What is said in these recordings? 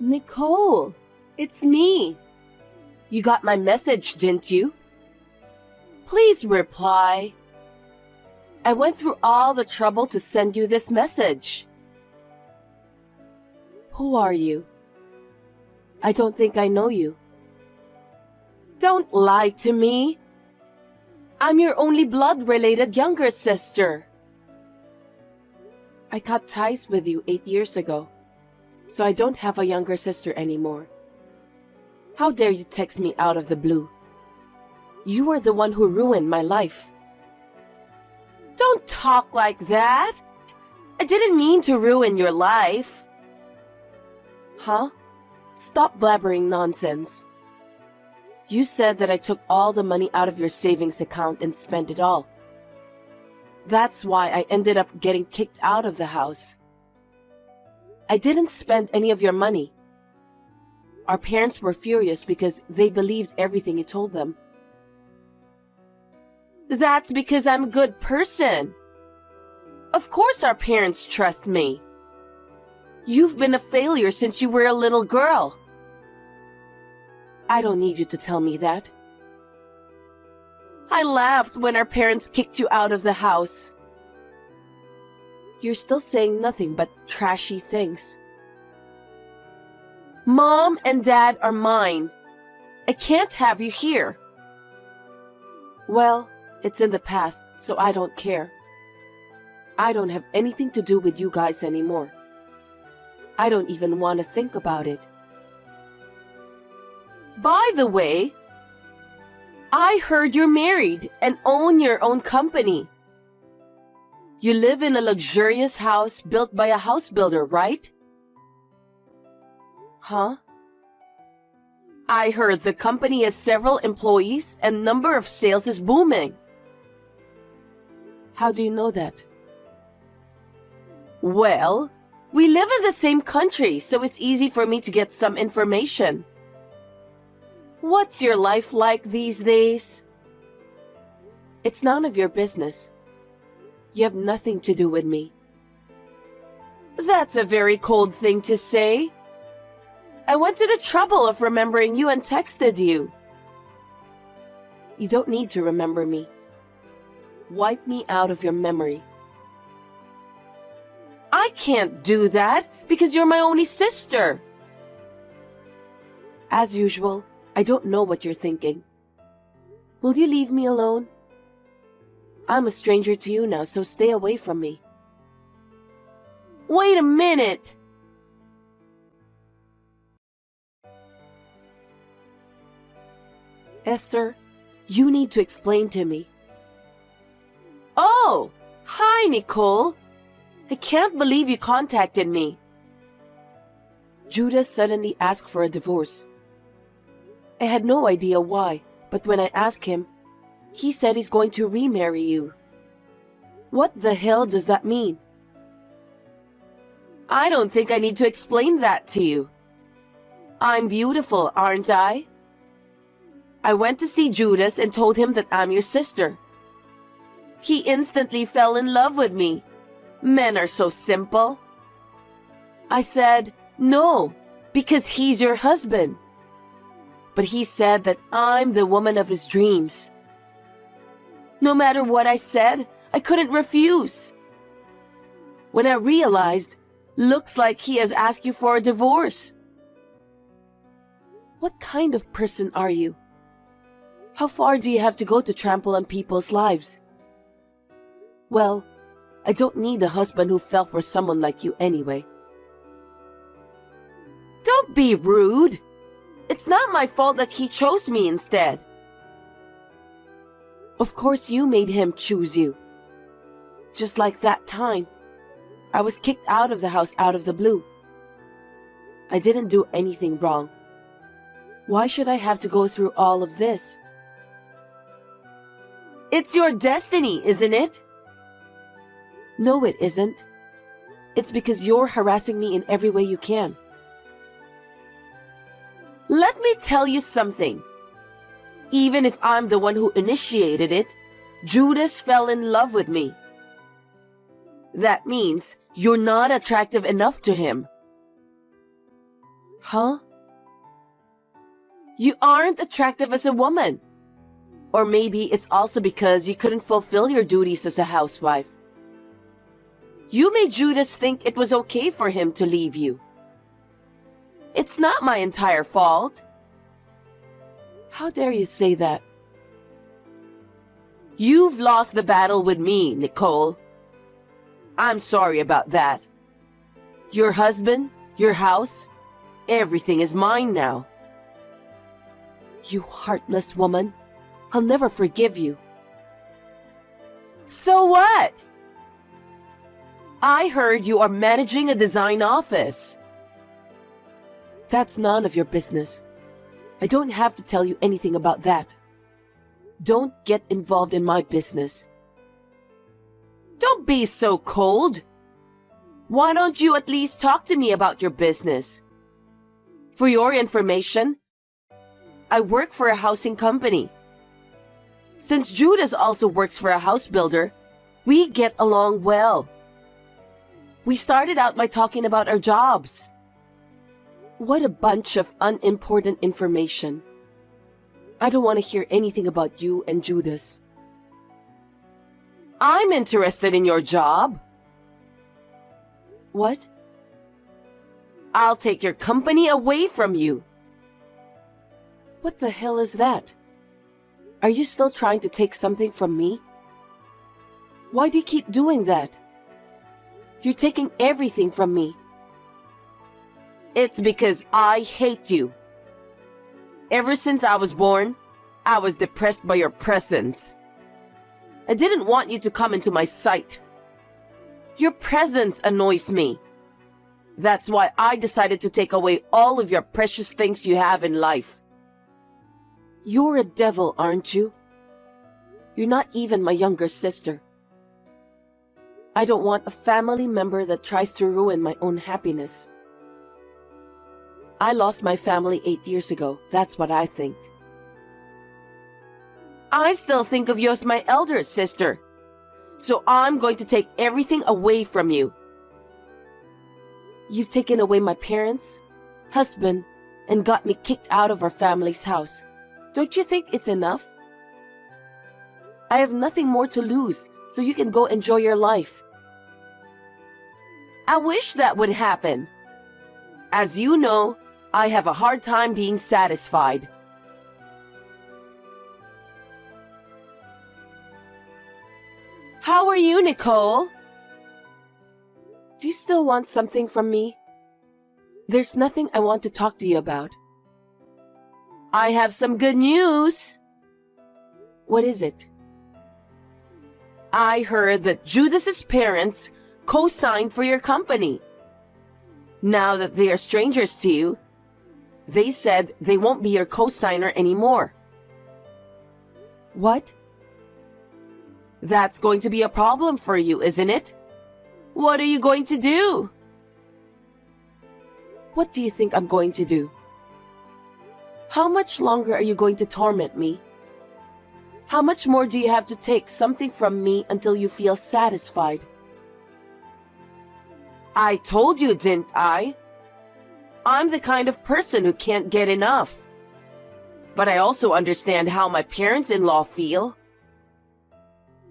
Nicole, it's me. You got my message, didn't you? Please reply. I went through all the trouble to send you this message. Who are you? I don't think I know you. Don't lie to me. I'm your only blood-related younger sister. I cut ties with you 8 years ago, so I don't have a younger sister anymore. How dare you text me out of the blue? You are the one who ruined my life. Don't talk like that. I didn't mean to ruin your life. Huh? Stop blabbering nonsense. You said that I took all the money out of your savings account and spent it all. That's why I ended up getting kicked out of the house. I didn't spend any of your money. Our parents were furious because they believed everything you told them. That's because I'm a good person. Of course our parents trust me. You've been a failure since you were a little girl. I don't need you to tell me that. I laughed when our parents kicked you out of the house. You're still saying nothing but trashy things. Mom and Dad are mine. I can't have you here. Well, it's in the past, so I don't care. I don't have anything to do with you guys anymore. I don't even want to think about it. By the way, I heard you're married and own your own company. You live in a luxurious house built by a house builder, right? Huh? I heard the company has several employees and number of sales is booming. How do you know that? Well, we live in the same country, so it's easy for me to get some information. What's your life like these days? It's none of your business. You have nothing to do with me. That's a very cold thing to say. I went to the trouble of remembering you and texted you. You don't need to remember me. Wipe me out of your memory. I can't do that because you're my only sister. As usual, I don't know what you're thinking. Will you leave me alone? I'm a stranger to you now, so stay away from me. Wait a minute! Esther, you need to explain to me. Oh, hi, Nicole. I can't believe you contacted me. Judas suddenly asked for a divorce. I had no idea why, but when I asked him, he said he's going to remarry you. What the hell does that mean? I don't think I need to explain that to you. I'm beautiful, aren't I? I went to see Judas and told him that I'm your sister. He instantly fell in love with me. Men are so simple. I said, no, because he's your husband. But he said that I'm the woman of his dreams. No matter what I said, I couldn't refuse. When I realized, looks like he has asked you for a divorce. What kind of person are you? How far do you have to go to trample on people's lives? Well, I don't need a husband who fell for someone like you anyway. Don't be rude. It's not my fault that he chose me instead. Of course you made him choose you. Just like that time, I was kicked out of the house out of the blue. I didn't do anything wrong. Why should I have to go through all of this? It's your destiny, isn't it? No, it isn't. It's because you're harassing me in every way you can. Let me tell you something. Even if I'm the one who initiated it, Judas fell in love with me. That means you're not attractive enough to him. Huh? You aren't attractive as a woman. Or maybe it's also because you couldn't fulfill your duties as a housewife. You made Judas think it was okay for him to leave you. It's not my entire fault. How dare you say that? You've lost the battle with me, Nicole. I'm sorry about that. Your husband, your house, everything is mine now. You heartless woman. I'll never forgive you. So what? I heard you are managing a design office. That's none of your business. I don't have to tell you anything about that. Don't get involved in my business. Don't be so cold. Why don't you at least talk to me about your business? For your information, I work for a housing company. Since Judas also works for a house builder, we get along well. We started out by talking about our jobs. What a bunch of unimportant information. I don't want to hear anything about you and Judas. I'm interested in your job. What? I'll take your company away from you. What the hell is that? Are you still trying to take something from me? Why do you keep doing that? You're taking everything from me. It's because I hate you. Ever since I was born, I was depressed by your presence. I didn't want you to come into my sight. Your presence annoys me. That's why I decided to take away all of your precious things you have in life. You're a devil, aren't you? You're not even my younger sister. I don't want a family member that tries to ruin my own happiness. I lost my family 8 years ago. That's what I think. I still think of you as my elder sister. So I'm going to take everything away from you. You've taken away my parents, husband, and got me kicked out of our family's house. Don't you think it's enough? I have nothing more to lose, so you can go enjoy your life. I wish that would happen. As you know, I have a hard time being satisfied. How are you, Nicole? Do you still want something from me? There's nothing I want to talk to you about. I have some good news. What is it? I heard that Judas's parents co-signed for your company. Now that they are strangers to you, they said they won't be your co-signer anymore. What? That's going to be a problem for you, isn't it? What are you going to do? What do you think I'm going to do? How much longer are you going to torment me? How much more do you have to take something from me until you feel satisfied? I told you, didn't I? I'm the kind of person who can't get enough. But I also understand how my parents-in-law feel.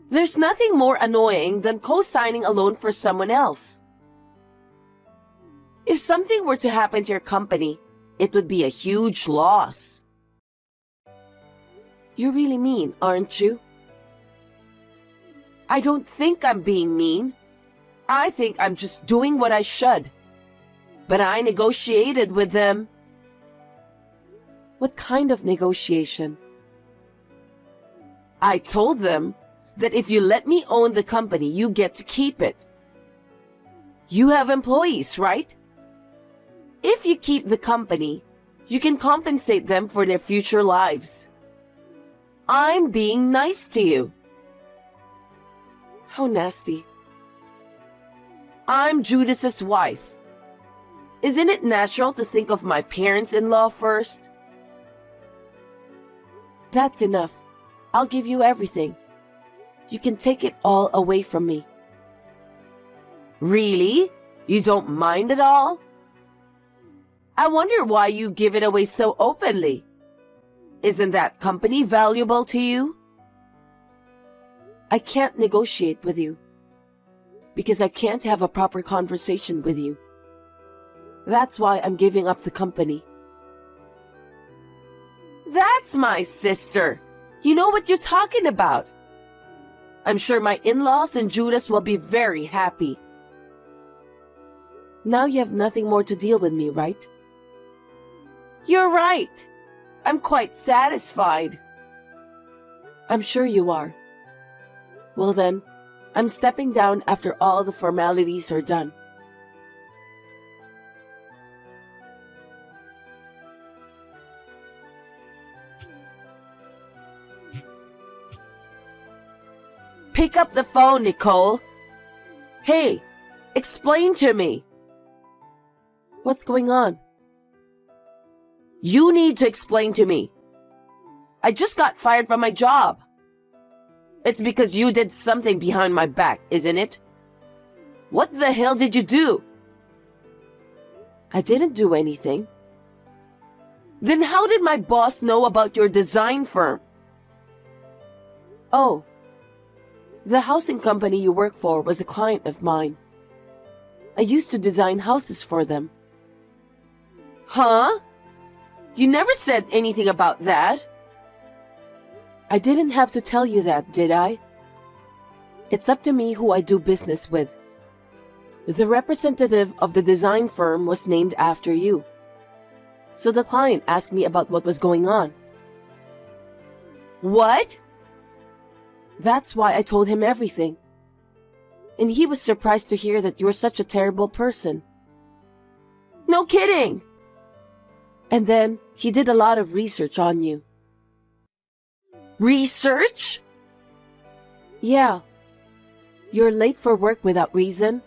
There's nothing more annoying than co-signing a loan for someone else. If something were to happen to your company, it would be a huge loss. You're really mean, aren't you? I don't think I'm being mean. I think I'm just doing what I should. But I negotiated with them. What kind of negotiation? I told them that if you let me own the company, you get to keep it. You have employees, right? If you keep the company, you can compensate them for their future lives. I'm being nice to you. How nasty. I'm Judas's wife. Isn't it natural to think of my parents-in-law first? That's enough. I'll give you everything. You can take it all away from me. Really? You don't mind at all? I wonder why you give it away so openly. Isn't that company valuable to you? I can't negotiate with you because I can't have a proper conversation with you. That's why I'm giving up the company. That's my sister. You know what you're talking about. I'm sure my in-laws and Judas will be very happy. Now you have nothing more to deal with me, right? You're right. I'm quite satisfied. I'm sure you are. Well then, I'm stepping down after all the formalities are done. Pick up the phone, Nicole. Hey, explain to me. What's going on? You need to explain to me. I just got fired from my job. It's because you did something behind my back, isn't it? What the hell did you do? I didn't do anything. Then how did my boss know about your design firm? Oh, the housing company you work for was a client of mine. I used to design houses for them. Huh? You never said anything about that. I didn't have to tell you that, did I? It's up to me who I do business with. The representative of the design firm was named after you. So the client asked me about what was going on. What? That's why I told him everything. And he was surprised to hear that you're such a terrible person. No kidding! And then he did a lot of research on you. Research? Yeah. You're late for work without reason.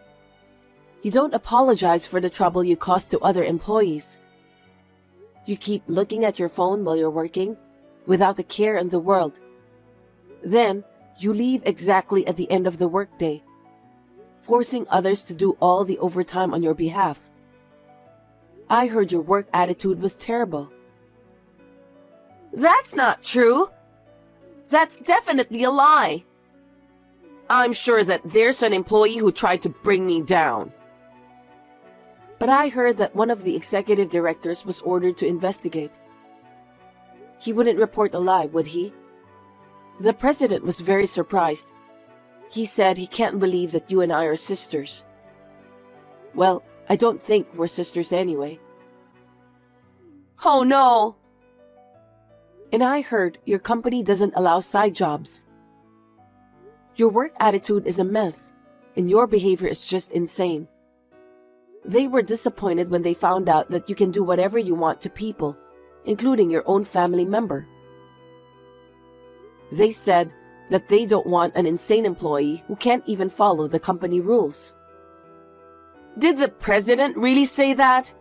You don't apologize for the trouble you caused to other employees. You keep looking at your phone while you're working, without a care in the world. Then, you leave exactly at the end of the workday, forcing others to do all the overtime on your behalf. I heard your work attitude was terrible. That's not true. That's definitely a lie. I'm sure that there's an employee who tried to bring me down. But I heard that one of the executive directors was ordered to investigate. He wouldn't report a lie, would he? The president was very surprised. He said he can't believe that you and I are sisters. Well, I don't think we're sisters anyway. Oh no! And I heard your company doesn't allow side jobs. Your work attitude is a mess, and your behavior is just insane. They were disappointed when they found out that you can do whatever you want to people, including your own family member. They said that they don't want an insane employee who can't even follow the company rules. Did the president really say that?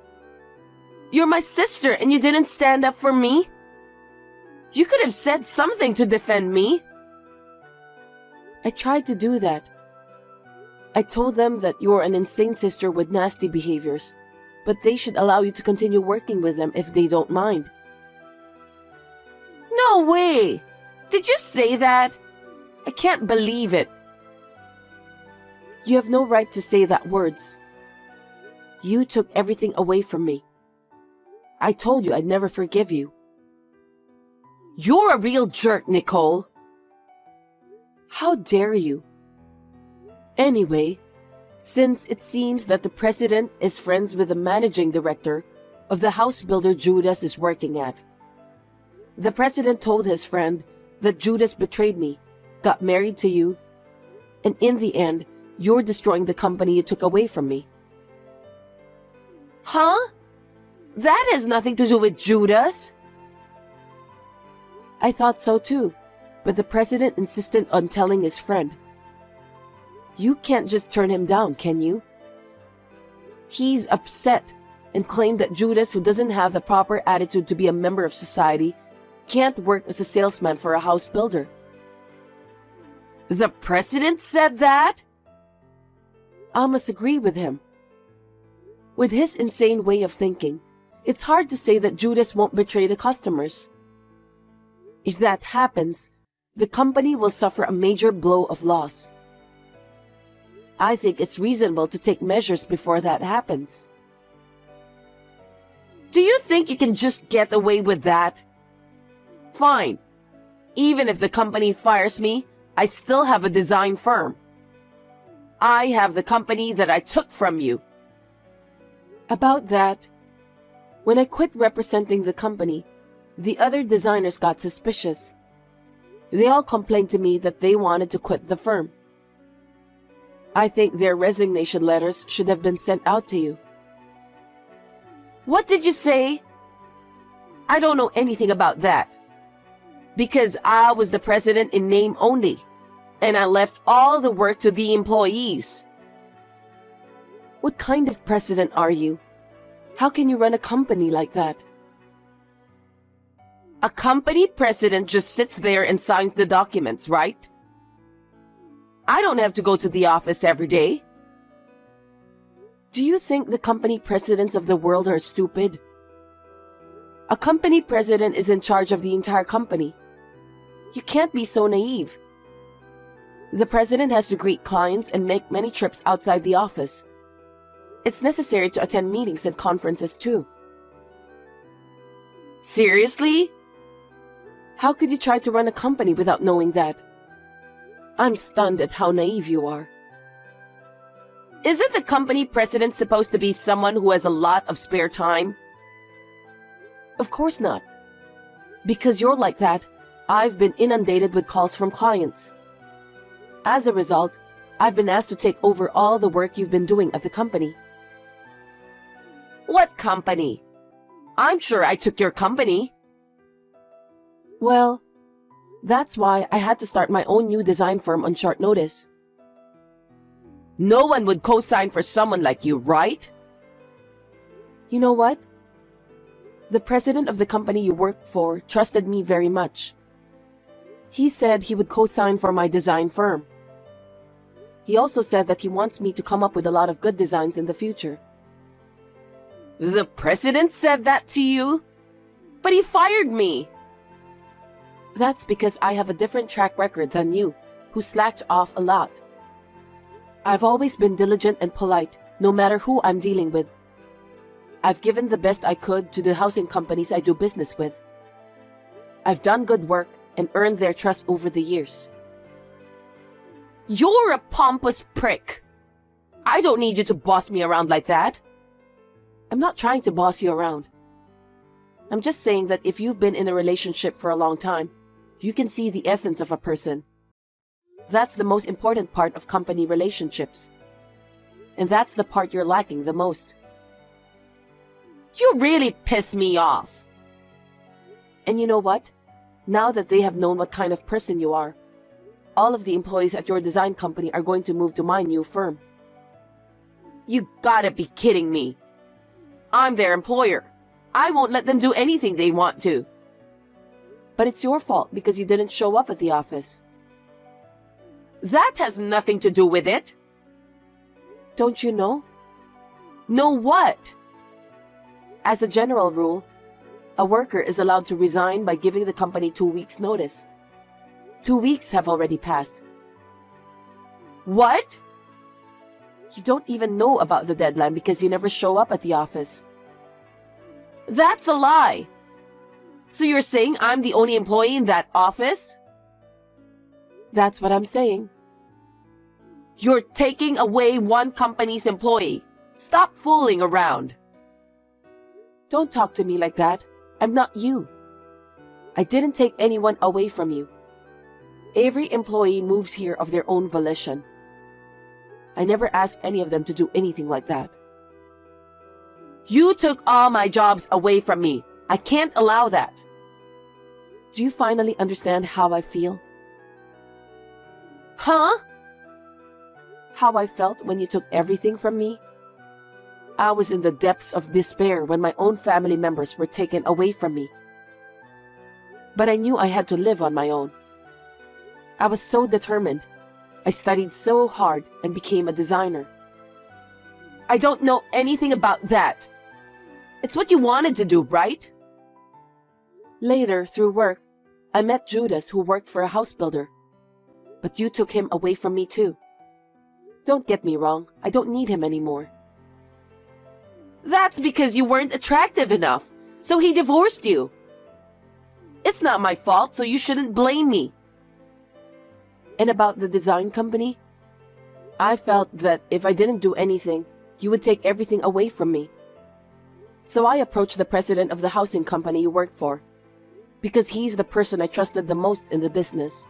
You're my sister and you didn't stand up for me? You could have said something to defend me. I tried to do that. I told them that you're an insane sister with nasty behaviors, but they should allow you to continue working with them if they don't mind. No way! Did you say that? I can't believe it. You have no right to say that words. You took everything away from me. I told you I'd never forgive you. You're a real jerk, Nicole. How dare you? Anyway, since it seems that the president is friends with the managing director of the house builder Judas is working at, the president told his friend that Judas betrayed me, got married to you, and in the end, you're destroying the company you took away from me. Huh? That has nothing to do with Judas. I thought so too, but the president insisted on telling his friend. You can't just turn him down, can you? He's upset and claimed that Judas, who doesn't have the proper attitude to be a member of society, can't work as a salesman for a house builder. The president said that? I must agree with him. With his insane way of thinking, It's hard to say that Judas won't betray the customers. If that happens, the company will suffer a major blow of loss. I think it's reasonable to take measures before that happens. Do you think you can just get away with that? Fine. Even if the company fires me, I still have a design firm. I have the company that I took from you. About that, when I quit representing the company, the other designers got suspicious. They all complained to me that they wanted to quit the firm. I think their resignation letters should have been sent out to you. What did you say? I don't know anything about that. Because I was the president in name only, and I left all the work to the employees. What kind of president are you? How can you run a company like that? A company president just sits there and signs the documents, right? I don't have to go to the office every day. Do you think the company presidents of the world are stupid? A company president is in charge of the entire company. You can't be so naive. The president has to greet clients and make many trips outside the office. It's necessary to attend meetings and conferences too. Seriously? How could you try to run a company without knowing that? I'm stunned at how naive you are. Isn't the company president supposed to be someone who has a lot of spare time? Of course not. Because you're like that, I've been inundated with calls from clients. As a result, I've been asked to take over all the work you've been doing at the company. What company? I'm sure I took your company. Well, that's why I had to start my own new design firm on short notice. No one would co-sign for someone like you, right? You know what? The president of the company you work for trusted me very much. He said he would co-sign for my design firm. He also said that he wants me to come up with a lot of good designs in the future. The president said that to you? But he fired me. That's because I have a different track record than you, who slacked off a lot. I've always been diligent and polite, no matter who I'm dealing with. I've given the best I could to the housing companies I do business with. I've done good work and earned their trust over the years. You're a pompous prick. I don't need you to boss me around like that. I'm not trying to boss you around. I'm just saying that if you've been in a relationship for a long time, you can see the essence of a person. That's the most important part of company relationships. And that's the part you're lacking the most. You really piss me off. And you know what? Now that they have known what kind of person you are, all of the employees at your design company are going to move to my new firm. You gotta be kidding me. I'm their employer. I won't let them do anything they want to. But it's your fault because you didn't show up at the office. That has nothing to do with it. Don't you know? Know what? As a general rule, a worker is allowed to resign by giving the company 2 weeks' notice. 2 weeks have already passed. What? You don't even know about the deadline because you never show up at the office. That's a lie. So you're saying I'm the only employee in that office? That's what I'm saying. You're taking away one company's employee. Stop fooling around. Don't talk to me like that. I'm not you. I didn't take anyone away from you. Every employee moves here of their own volition. I never asked any of them to do anything like that. You took all my jobs away from me. I can't allow that. Do you finally understand how I feel? Huh? How I felt when you took everything from me? I was in the depths of despair when my own family members were taken away from me. But I knew I had to live on my own. I was so determined. I studied so hard and became a designer. I don't know anything about that. It's what you wanted to do, right? Later, through work, I met Judas, who worked for a house builder. But you took him away from me too. Don't get me wrong, I don't need him anymore. That's because you weren't attractive enough, so he divorced you. It's not my fault, so you shouldn't blame me. And about the design company? I felt that if I didn't do anything, you would take everything away from me. So I approached the president of the housing company you work for, because he's the person I trusted the most in the business.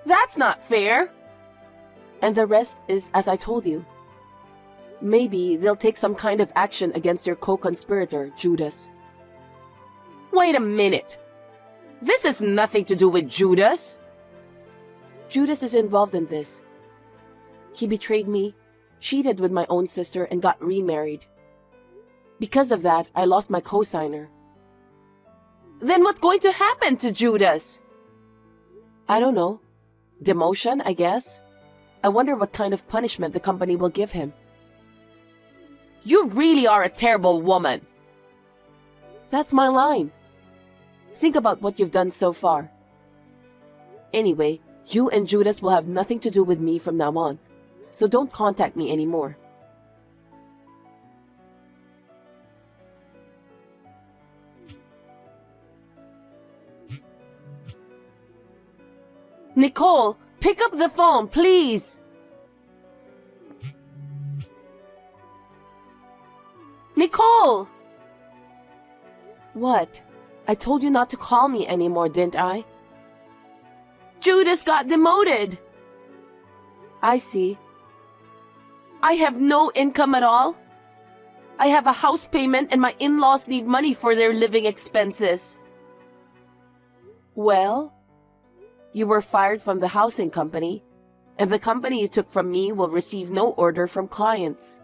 That's not fair. And the rest is as I told you. Maybe they'll take some kind of action against your co-conspirator, Judas. Wait a minute. This has nothing to do with Judas. Judas is involved in this. He betrayed me, cheated with my own sister, and got remarried. Because of that, I lost my co-signer. Then what's going to happen to Judas? I don't know. Demotion, I guess. I wonder what kind of punishment the company will give him. You really are a terrible woman. That's my line. Think about what you've done so far. Anyway, you and Judas will have nothing to do with me from now on, so don't contact me anymore. Nicole, pick up the phone, please. Nicole! What? I told you not to call me anymore, didn't I? Judas got demoted. I see. I have no income at all. I have a house payment and my in-laws need money for their living expenses. Well, you were fired from the housing company, and the company you took from me will receive no order from clients.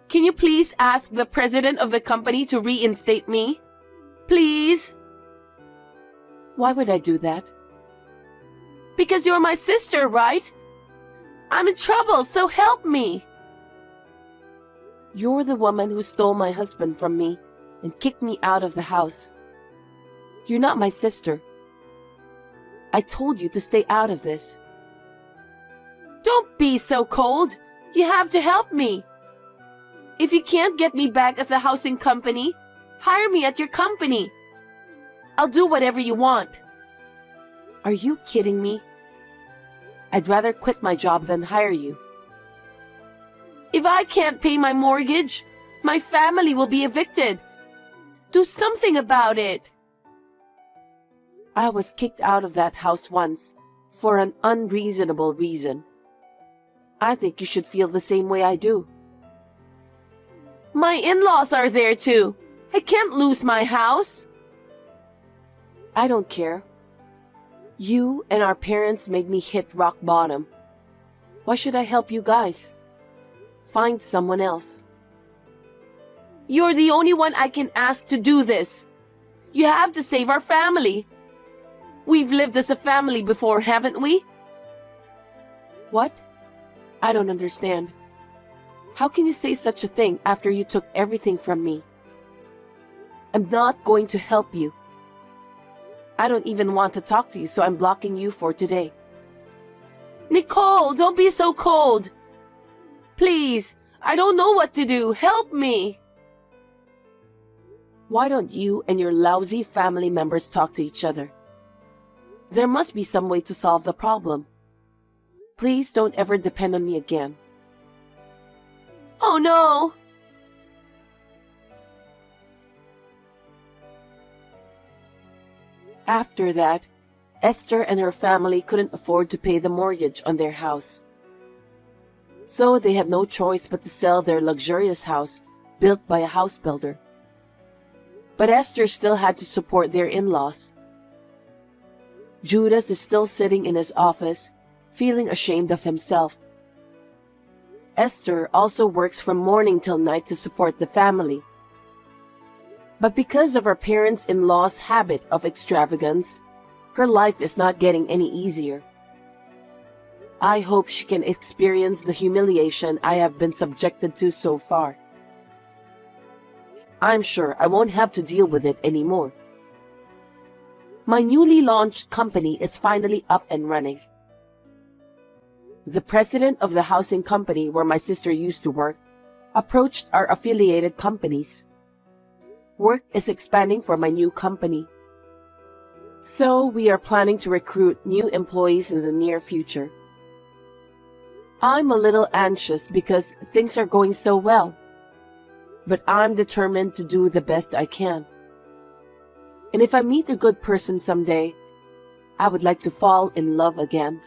Can you please ask the president of the company to reinstate me? Please? Why would I do that? Because you're my sister, right? I'm in trouble, so help me. You're the woman who stole my husband from me and kicked me out of the house. You're not my sister. I told you to stay out of this. Don't be so cold. You have to help me. If you can't get me back at the housing company, hire me at your company. I'll do whatever you want. Are you kidding me? I'd rather quit my job than hire you. If I can't pay my mortgage, my family will be evicted. Do something about it. I was kicked out of that house once for an unreasonable reason. I think you should feel the same way I do. My in-laws are there too. I can't lose my house. I don't care. You and our parents made me hit rock bottom. Why should I help you guys? Find someone else. You're the only one I can ask to do this. You have to save our family. We've lived as a family before, haven't we? What? I don't understand. How can you say such a thing after you took everything from me? I'm not going to help you. I don't even want to talk to you, so I'm blocking you for today. Nicole, don't be so cold. Please, I don't know what to do. Help me. Why don't you and your lousy family members talk to each other? There must be some way to solve the problem. Please don't ever depend on me again. Oh no! After that, Esther and her family couldn't afford to pay the mortgage on their house. So they had no choice but to sell their luxurious house built by a house builder. But Esther still had to support their in-laws. Judas is still sitting in his office, feeling ashamed of himself. Esther also works from morning till night to support the family. But because of her parents-in-law's habit of extravagance, her life is not getting any easier. I hope she can experience the humiliation I have been subjected to so far. I'm sure I won't have to deal with it anymore. My newly launched company is finally up and running. The president of the housing company where my sister used to work approached our affiliated companies. Work is expanding for my new company. So we are planning to recruit new employees in the near future. I'm a little anxious because things are going so well, but I'm determined to do the best I can. And if I meet a good person someday, I would like to fall in love again.